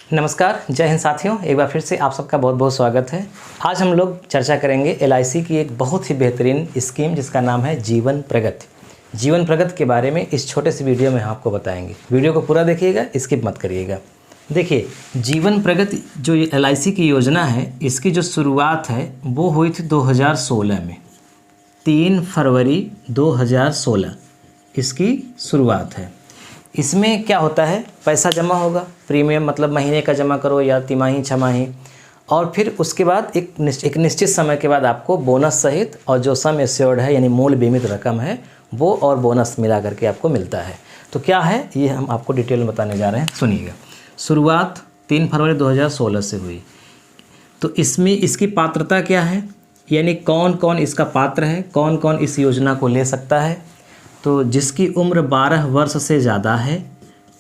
नमस्कार, जय हिंद साथियों। एक बार फिर से आप सबका बहुत बहुत स्वागत है। आज हम लोग चर्चा करेंगे LIC की एक बहुत ही बेहतरीन स्कीम जिसका नाम है जीवन प्रगति। जीवन प्रगति के बारे में इस छोटे से वीडियो में आपको बताएंगे। वीडियो को पूरा देखिएगा, स्किप मत करिएगा। देखिए, जीवन प्रगति जो ये LIC की योजना है, इसकी जो शुरुआत है वो हुई थी 2016 में। 3 फरवरी 2016 इसकी शुरुआत है। इसमें क्या होता है, पैसा जमा होगा, प्रीमियम मतलब महीने का जमा करो या तिमाही छमाही, और फिर उसके बाद एक निश्चित समय के बाद आपको बोनस सहित और जो सम एश्योर्ड है यानी मूल बीमित रकम है वो और बोनस मिला करके आपको मिलता है। तो क्या है ये हम आपको डिटेल में बताने जा रहे हैं, सुनिएगा। शुरुआत 3 फरवरी 2016 से हुई। तो इसमें इसकी पात्रता क्या है, यानी कौन कौन इसका पात्र है, कौन कौन इस योजना को ले सकता है। तो जिसकी उम्र 12 वर्ष से ज़्यादा है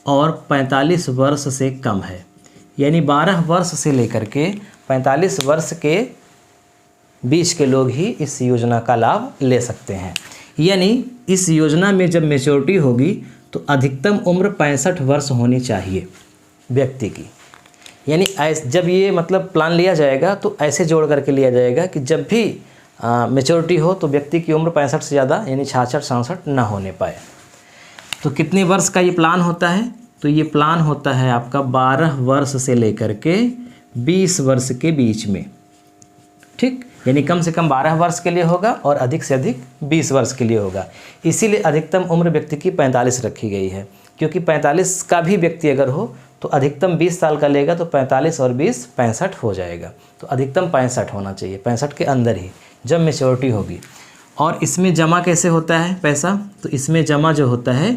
और 45 वर्ष से कम है, यानी 12 वर्ष से लेकर के 45 वर्ष के बीच के लोग ही इस योजना का लाभ ले सकते हैं। यानी इस योजना में जब मैच्योरिटी होगी तो अधिकतम उम्र 65 वर्ष होनी चाहिए व्यक्ति की। यानी जब ये मतलब प्लान लिया जाएगा तो ऐसे जोड़ करके लिया जाएगा कि जब भी मैच्योरिटी हो तो व्यक्ति की उम्र 65 से ज़्यादा यानी 66-67 ना होने पाए। तो कितने वर्ष का ये प्लान होता है, तो ये प्लान होता है आपका 12 वर्ष से लेकर के 20 वर्ष के बीच में। ठीक, यानी कम से कम 12 वर्ष के लिए होगा और अधिक से अधिक 20 वर्ष के लिए होगा। इसीलिए अधिकतम उम्र व्यक्ति की 45 रखी गई है, क्योंकि 45 का भी व्यक्ति अगर हो तो अधिकतम 20 साल का लेगा तो 45 और 20 65 हो जाएगा। तो अधिकतम 65 होना चाहिए, 65 के अंदर ही जब मैच्योरिटी होगी। और इसमें जमा कैसे होता है पैसा, तो इसमें जमा जो होता है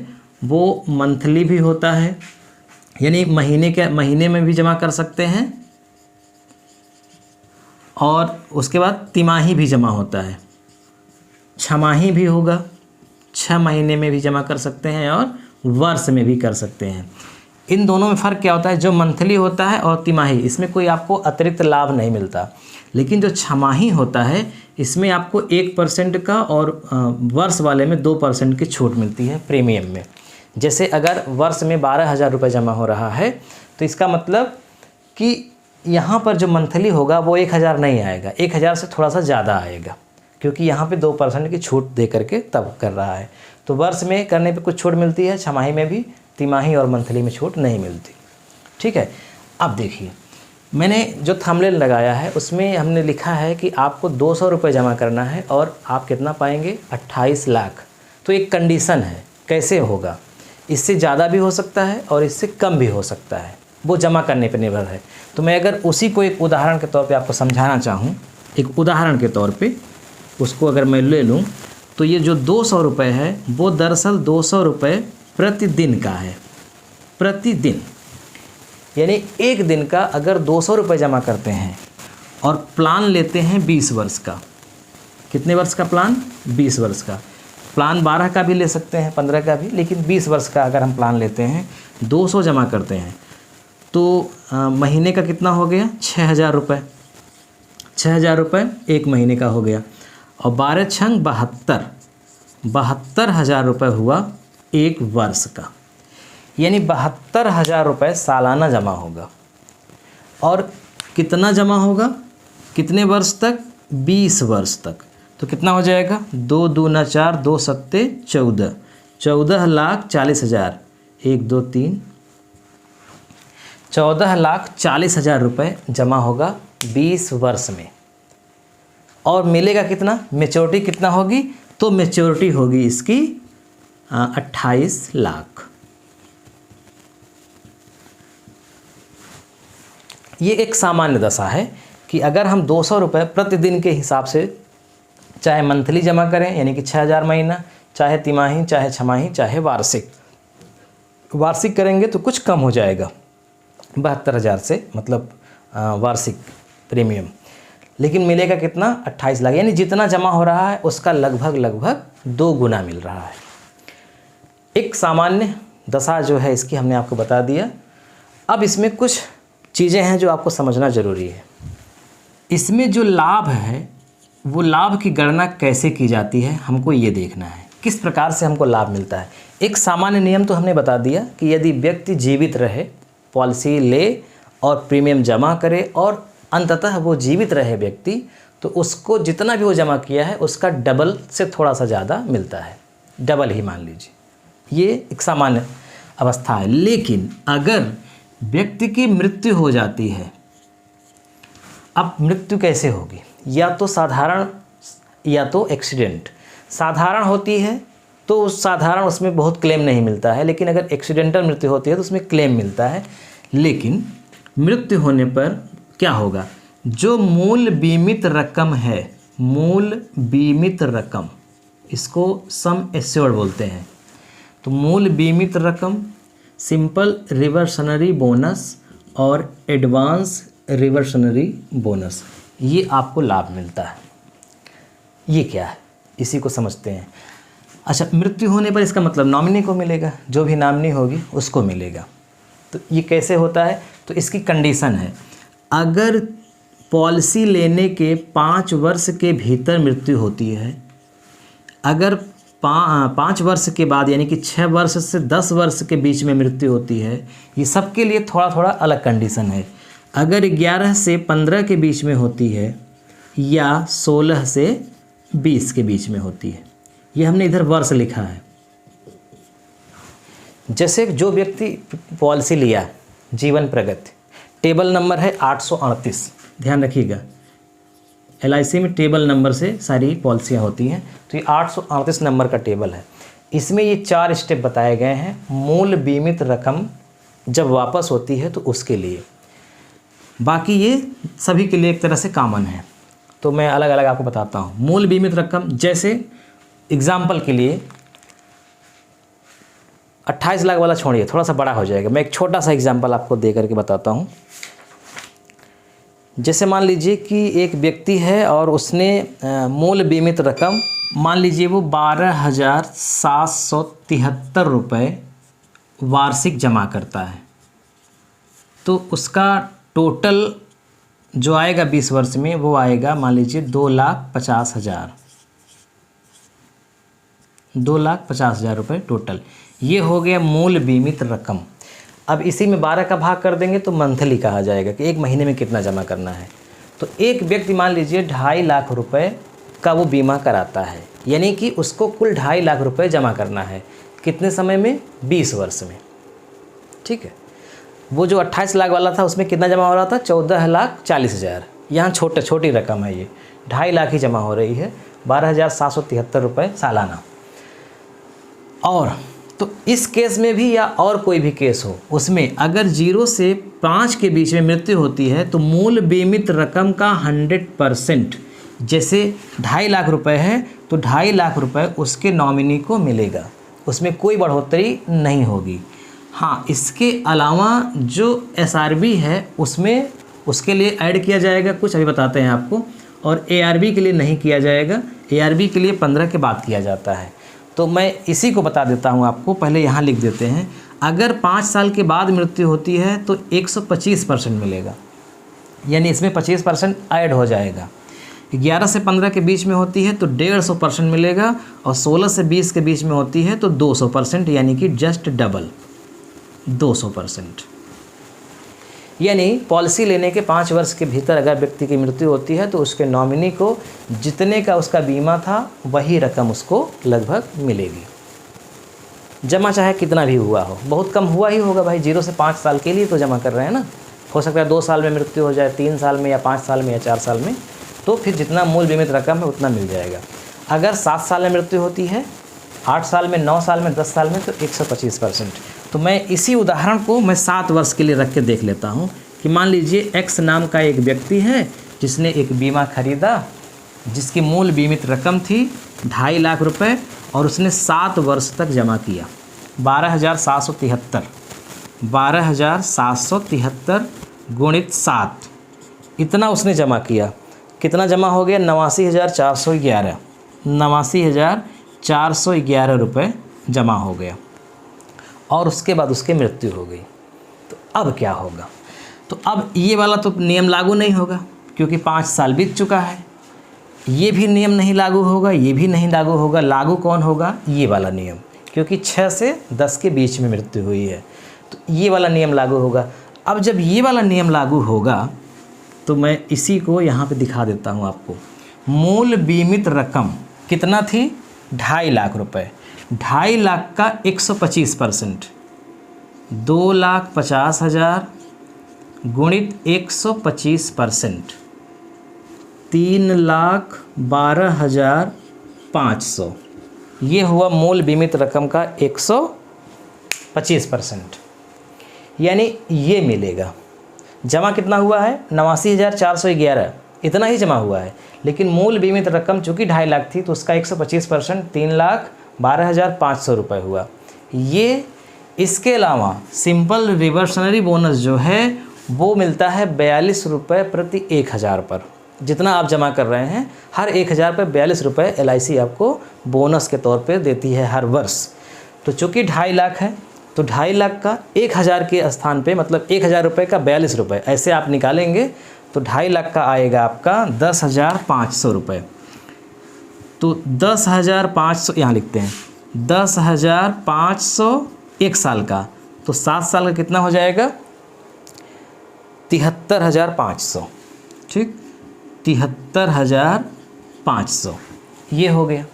वो मंथली भी होता है, यानी महीने में भी जमा कर सकते हैं, और उसके बाद तिमाही भी जमा होता है, छमाही भी होगा, 6 महीने में भी जमा कर सकते हैं और वर्ष में भी कर सकते हैं। इन दोनों में फ़र्क क्या होता है, जो मंथली होता है और तिमाही, इसमें कोई आपको अतिरिक्त लाभ नहीं मिलता। लेकिन जो छमाही होता है इसमें आपको 1% का और वर्ष वाले में 2% की छूट मिलती है प्रीमियम में। जैसे अगर वर्ष में 12,000 रुपये जमा हो रहा है तो इसका मतलब कि यहाँ पर जो मंथली होगा वो 1,000 नहीं आएगा, 1,000 से थोड़ा सा ज़्यादा आएगा, क्योंकि यहाँ पे 2% की छूट दे करके तब कर रहा है। तो वर्ष में करने पे कुछ छूट मिलती है, छमाही में भी, तिमाही और मंथली में छूट नहीं मिलती। ठीक है, अब देखिए मैंने जो थंबनेल लगाया है उसमें हमने लिखा है कि आपको 200 रुपये जमा करना है और आप कितना पाएंगे, 28 लाख। तो एक कंडीशन है, कैसे होगा, इससे ज़्यादा भी हो सकता है और इससे कम भी हो सकता है, वो जमा करने पर निर्भर है। तो मैं अगर उसी को एक उदाहरण के तौर पे आपको समझाना चाहूँ, एक उदाहरण के तौर पे उसको अगर मैं ले लूँ, तो ये जो 200 रुपये है वो दरअसल 200 रुपये प्रतिदिन का है। प्रतिदिन यानी एक दिन का अगर 200 रुपये जमा करते हैं और प्लान लेते हैं 20 वर्ष का। कितने वर्ष का प्लान, 20 वर्ष का प्लान। 12 का भी ले सकते हैं, 15 का भी, लेकिन 20 वर्ष का अगर हम प्लान लेते हैं, 200 जमा करते हैं तो महीने का कितना हो गया, 6,000 रुपये। 6,000 रुपये एक महीने का हो गया, और 12 छंग 72, 72,000 रुपये हुआ एक वर्ष का। यानी 72,000 रुपये सालाना जमा होगा। और कितना जमा होगा, कितने वर्ष तक, 20 वर्ष तक। तो कितना हो जाएगा, 2 दूना 4, 2 सत्ते 14, 14,40,000, 1 2 3, 14,40,000 रुपये जमा होगा 20 वर्ष में। और मिलेगा कितना, मैच्योरिटी कितना होगी, तो मैच्योरिटी होगी इसकी 28 लाख। ये एक सामान्य दशा है कि अगर हम 200 रुपये प्रतिदिन के हिसाब से चाहे मंथली जमा करें यानी कि 6,000 महीना, चाहे तिमाही, चाहे छमाही, चाहे वार्षिक करेंगे तो कुछ कम हो जाएगा 72,000 से, मतलब वार्षिक प्रीमियम। लेकिन मिलेगा कितना, 28 लाख। यानी जितना जमा हो रहा है उसका लगभग 2 गुना मिल रहा है। एक सामान्य दशा जो है इसकी हमने आपको बता दिया। अब इसमें कुछ चीज़ें हैं जो आपको समझना ज़रूरी है। इसमें जो लाभ है वो लाभ की गणना कैसे की जाती है, हमको ये देखना है किस प्रकार से हमको लाभ मिलता है। एक सामान्य नियम तो हमने बता दिया कि यदि व्यक्ति जीवित रहे, पॉलिसी ले और प्रीमियम जमा करे और अंततः वो जीवित रहे व्यक्ति, तो उसको जितना भी वो जमा किया है उसका डबल से थोड़ा सा ज़्यादा मिलता है, डबल ही मान लीजिए। ये एक सामान्य अवस्था है। लेकिन अगर व्यक्ति की मृत्यु हो जाती है, अब मृत्यु कैसे होगी? या तो साधारण या तो एक्सीडेंट। साधारण होती है तो उस साधारण उसमें बहुत क्लेम नहीं मिलता है, लेकिन अगर एक्सीडेंटल मृत्यु होती है तो उसमें क्लेम मिलता है। लेकिन मृत्यु होने पर क्या होगा? जो मूल बीमित रकम है, मूल बीमित रकम, इसको सम एश्योर्ड बोलते हैं। तो मूल बीमित रकम, सिंपल रिवर्सनरी बोनस और एडवांस रिवर्सनरी बोनस, ये आपको लाभ मिलता है। ये क्या है, इसी को समझते हैं। अच्छा, मृत्यु होने पर इसका मतलब नॉमिनी को मिलेगा, जो भी नॉमिनी होगी उसको मिलेगा। तो ये कैसे होता है? तो इसकी कंडीशन है, अगर पॉलिसी लेने के 5 वर्ष के भीतर मृत्यु होती है, अगर 5 वर्ष के बाद यानी कि 6 वर्ष से 10 वर्ष के बीच में मृत्यु होती है, ये सबके लिए थोड़ा थोड़ा अलग कंडीशन है। अगर 11 से 15 के बीच में होती है या 16 से 20 के बीच में होती है, ये हमने इधर वर्ष लिखा है। जैसे जो व्यक्ति पॉलिसी लिया जीवन प्रगति, टेबल नंबर है 838, ध्यान रखिएगा, LIC में टेबल नंबर से सारी पॉलिसियाँ होती हैं। तो ये 838 नंबर का टेबल है। इसमें ये 4 स्टेप बताए गए हैं। मूल बीमित रकम जब वापस होती है तो उसके लिए, बाकी ये सभी के लिए एक तरह से कॉमन है, तो मैं अलग अलग आपको बताता हूँ। मूल बीमित रकम, जैसे एग्जाम्पल के लिए 28 लाख वाला छोड़िए, थोड़ा सा बड़ा हो जाएगा। मैं एक छोटा सा एग्जाम्पल आपको दे करके बताता हूँ। जैसे मान लीजिए कि एक व्यक्ति है और उसने मूल बीमित रकम मान लीजिए वो 12,773 रुपये वार्षिक जमा करता है, तो उसका टोटल जो आएगा 20 वर्ष में वो आएगा मान लीजिए 2,50,000, 2,50,000 रुपये टोटल। ये हो गया मूल बीमित रकम। अब इसी में 12 का भाग कर देंगे तो मंथली कहा जाएगा कि एक महीने में कितना जमा करना है। तो एक व्यक्ति मान लीजिए 2.5 लाख रुपए का वो बीमा कराता है, यानी कि उसको कुल 2.5 लाख रुपए जमा करना है। कितने समय में? 20 वर्ष में। ठीक है। वो जो 28 लाख वाला था उसमें कितना जमा हो रहा था? 14,40,000। यहाँ छोटी रकम है, ये 2.5 लाख ही जमा हो रही है, 12,773 रुपये सालाना। और तो इस केस में भी या और कोई भी केस हो, उसमें अगर 0 से 5 के बीच में मृत्यु होती है तो मूल बीमित रकम का 100%, जैसे 2.5 लाख रुपए है तो 2.5 लाख रुपए उसके नॉमिनी को मिलेगा, उसमें कोई बढ़ोतरी नहीं होगी। हाँ, इसके अलावा जो SRB है उसमें उसके लिए ऐड किया जाएगा कुछ, अभी बताते हैं आपको, और ARB के लिए नहीं किया जाएगा। ARB के लिए 15 के बाद किया जाता है। तो मैं इसी को बता देता हूँ आपको, पहले यहाँ लिख देते हैं। अगर 5 साल के बाद मृत्यु होती है तो 125% मिलेगा, यानी इसमें 25% ऐड हो जाएगा। 11 से 15 के बीच में होती है तो 150% मिलेगा, और 16 से 20 के बीच में होती है तो 200%, यानी कि जस्ट डबल 200%। यानी पॉलिसी लेने के 5 वर्ष के भीतर अगर व्यक्ति की मृत्यु होती है तो उसके नॉमिनी को जितने का उसका बीमा था वही रकम उसको लगभग मिलेगी, जमा चाहे कितना भी हुआ हो। बहुत कम हुआ ही होगा भाई, 0 से 5 साल के लिए तो जमा कर रहे हैं ना। हो सकता है 2 साल में मृत्यु हो जाए, 3 साल में या 5 साल में या 4 साल में, तो फिर जितना मूल बीमित रकम है उतना मिल जाएगा। अगर 7 साल में मृत्यु होती है, 8 साल में, 9 साल में, 10 साल में, तो 125%। तो मैं इसी उदाहरण को मैं 7 वर्ष के लिए रख के देख लेता हूँ कि मान लीजिए X नाम का एक व्यक्ति है जिसने एक बीमा खरीदा जिसकी मूल बीमित रकम थी 2.5 लाख रुपए, और उसने 7 वर्ष तक जमा किया। 12,773 गुणित 7, इतना उसने जमा किया। कितना जमा हो गया? 89,411, 89,411 रुपये जमा हो गया, और उसके बाद उसकी मृत्यु हो गई। तो अब क्या होगा? तो अब ये वाला तो नियम लागू नहीं होगा क्योंकि 5 साल बीत चुका है। ये भी नियम नहीं लागू होगा, ये भी नहीं लागू होगा। लागू कौन होगा? ये वाला नियम, क्योंकि 6 से 10 के बीच में मृत्यु हुई है, तो ये वाला नियम लागू होगा। अब जब ये वाला नियम लागू होगा तो मैं इसी को यहाँ पे दिखा देता हूँ आपको। मूल बीमित रकम कितना थी? 2.5 लाख रुपए। 2.5 लाख का 125%, 2,50,000 गुणित 125%, 3,12,500। ये हुआ मूल बीमित रकम का 125%, यानी ये मिलेगा। जमा कितना हुआ है? 89,411, इतना ही जमा हुआ है। लेकिन मूल बीमित रकम चूँकि 2.5 लाख थी तो उसका 125% 3,12,500 रुपये हुआ। ये इसके अलावा सिंपल रिवर्सनरी बोनस जो है वो मिलता है 42 रुपये प्रति 1,000 पर। जितना आप जमा कर रहे हैं हर 1,000 पर 42 रुपये LIC आपको बोनस के तौर पे देती है हर वर्ष। तो चूँकि 2.5 लाख है तो 2.5 लाख का 1,000 के स्थान पे मतलब 1,000 रुपये का 42 रुपये ऐसे आप निकालेंगे तो 2.5 लाख का आएगा आपका 10,500 रुपये। तो 10,500 यहाँ लिखते हैं, 10,500 1 साल का, तो 7 साल का कितना हो जाएगा? 73,500। ठीक, 73,500 ये हो गया।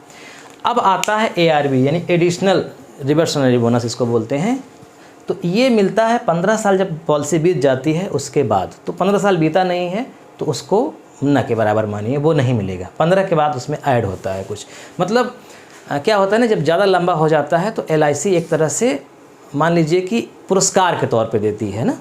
अब आता है ARB यानी एडिशनल रिवर्सनरी बोनस इसको बोलते हैं। तो ये मिलता है 15 साल जब पॉलिसी बीत जाती है उसके बाद। तो 15 साल बीता नहीं है तो उसको न के बराबर मानिए, वो नहीं मिलेगा। 15 के बाद उसमें ऐड होता है कुछ। मतलब क्या होता है ना, जब ज़्यादा लंबा हो जाता है तो LIC एक तरह से मान लीजिए कि पुरस्कार के तौर पे देती है ना,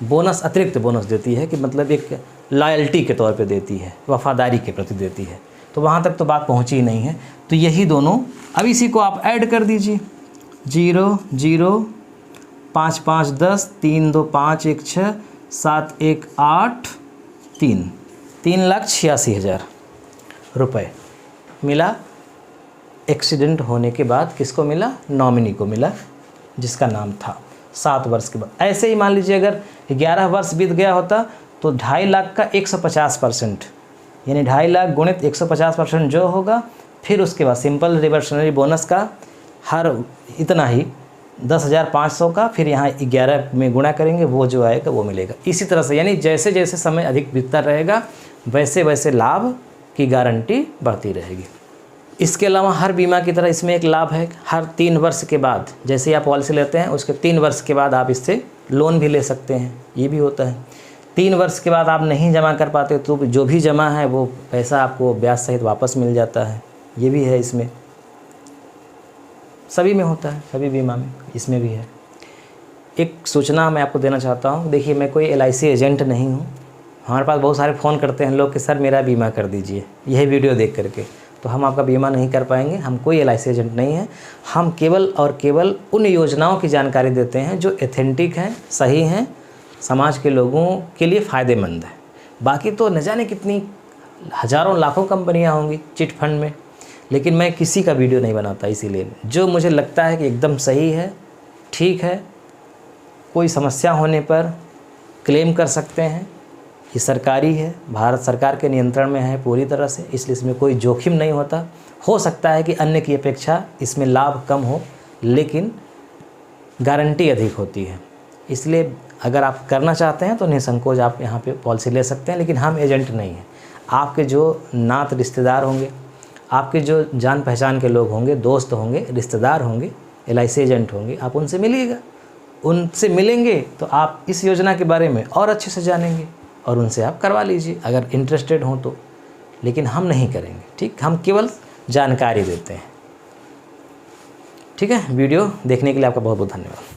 बोनस, अतिरिक्त बोनस देती है कि मतलब एक लॉयल्टी के तौर पे देती है, वफादारी के प्रति देती है। तो वहाँ तक तो बात पहुँची ही नहीं है। तो यही दोनों, अब इसी को आप ऐड कर दीजिए। 0 0 5 5 10 3 2 5 1 6 7 1 8 3, 3,86,000 रुपये मिला। एक्सीडेंट होने के बाद किसको मिला? नॉमिनी को मिला जिसका नाम था। 7 वर्ष के बाद ऐसे ही मान लीजिए अगर 11 वर्ष बीत गया होता तो 2.5 लाख का 150% यानी 2.5 लाख गुणित 150% जो होगा, फिर उसके बाद सिंपल रिवर्सनरी बोनस का हर इतना ही 10,500 का, फिर यहाँ 11 में गुणा करेंगे, वो जो आएगा वो मिलेगा। इसी तरह से यानी जैसे जैसे समय अधिक बीतता रहेगा वैसे वैसे लाभ की गारंटी बढ़ती रहेगी। इसके अलावा हर बीमा की तरह इसमें एक लाभ है, हर 3 वर्ष के बाद जैसे आप पॉलिसी लेते हैं उसके 3 वर्ष के बाद आप इससे लोन भी ले सकते हैं, ये भी होता है। 3 वर्ष के बाद आप नहीं जमा कर पाते तो जो भी जमा है वो पैसा आपको ब्याज सहित वापस मिल जाता है, ये भी है इसमें। सभी में होता है, सभी बीमा में, इसमें भी है। एक सूचना मैं आपको देना चाहता हूँ। देखिए, मैं कोई LIC एजेंट नहीं हूँ। हमारे पास बहुत सारे फ़ोन करते हैं लोग कि सर मेरा बीमा कर दीजिए यही वीडियो देख करके, तो हम आपका बीमा नहीं कर पाएंगे। हम कोई LIC एजेंट नहीं है। हम केवल और केवल उन योजनाओं की जानकारी देते हैं जो एथेंटिक हैं, सही हैं, समाज के लोगों के लिए फ़ायदेमंद है। बाकी तो न जाने कितनी हज़ारों लाखों कंपनियां होंगी चिट फंड में, लेकिन मैं किसी का वीडियो नहीं बनाता। इसीलिए जो मुझे लगता है कि एकदम सही है, ठीक है, कोई समस्या होने पर क्लेम कर सकते हैं, ये सरकारी है, भारत सरकार के नियंत्रण में है पूरी तरह से, इसलिए इसमें कोई जोखिम नहीं होता। हो सकता है कि अन्य की अपेक्षा इसमें लाभ कम हो, लेकिन गारंटी अधिक होती है। इसलिए अगर आप करना चाहते हैं तो निसंकोच आप यहाँ पे पॉलिसी ले सकते हैं, लेकिन हम एजेंट नहीं हैं। आपके जो नात रिश्तेदार होंगे, आपके जो जान पहचान के लोग होंगे, दोस्त होंगे, रिश्तेदार होंगे, LIC एजेंट होंगे, आप उनसे मिलिएगा। उनसे मिलेंगे तो आप इस योजना के बारे में और अच्छे से जानेंगे और उनसे आप करवा लीजिए अगर इंटरेस्टेड हों तो। लेकिन हम नहीं करेंगे, ठीक, हम केवल जानकारी देते हैं। ठीक है, वीडियो देखने के लिए आपका बहुत बहुत धन्यवाद।